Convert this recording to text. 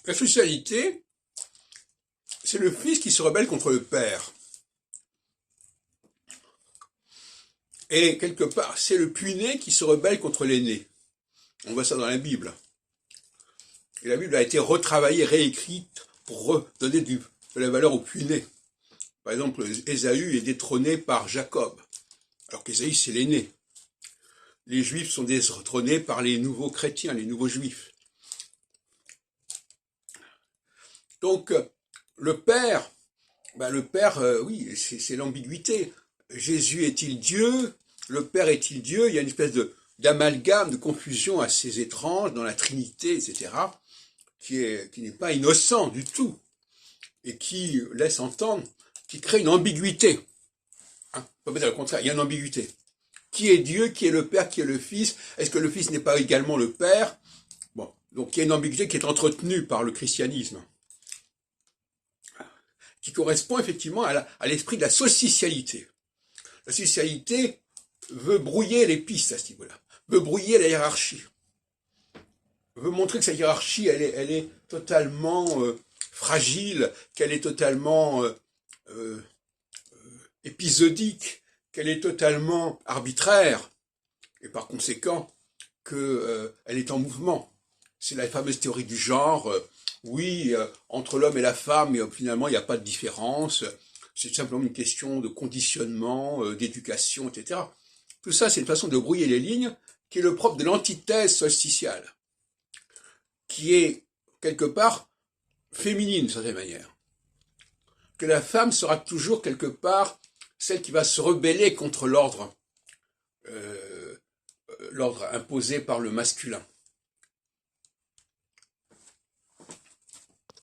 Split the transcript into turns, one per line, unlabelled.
La socialité, c'est le fils qui se rebelle contre le père. Et quelque part, c'est le puîné qui se rebelle contre l'aîné. On voit ça dans la Bible. Et la Bible a été retravaillée, réécrite pour redonner de la valeur au puîné. Par exemple, Ésaü est détrôné par Jacob, alors qu'Ésaü c'est l'aîné. Les Juifs sont détrônés par les nouveaux chrétiens, les nouveaux Juifs. Donc, le Père, oui, c'est l'ambiguïté. Jésus est-il Dieu? Le Père est-il Dieu? Il y a une espèce d'amalgame, de confusion assez étrange dans la Trinité, etc., qui n'est pas innocent du tout, et qui laisse entendre, qui crée une ambiguïté. Hein, on peut pas dire le contraire, il y a une ambiguïté. Qui est Dieu? Qui est le Père? Qui est le Fils? Est-ce que le Fils n'est pas également le Père? Bon, donc il y a une ambiguïté qui est entretenue par le christianisme, qui correspond effectivement à l'esprit de la socialité. La socialité veut brouiller les pistes à ce niveau-là, veut brouiller la hiérarchie, veut montrer que sa hiérarchie, elle est totalement fragile, qu'elle est totalement épisodique, qu'elle est totalement arbitraire, et par conséquent, qu'elle est en mouvement. C'est la fameuse théorie du genre, entre l'homme et la femme, finalement, il n'y a pas de différence, c'est simplement une question de conditionnement, d'éducation, etc. Tout ça, c'est une façon de brouiller les lignes, qui est le propre de l'antithèse solsticiale, qui est, quelque part, féminine, d'une certaine manière. Que la femme sera toujours, quelque part, celle qui va se rebeller contre l'ordre imposé par le masculin.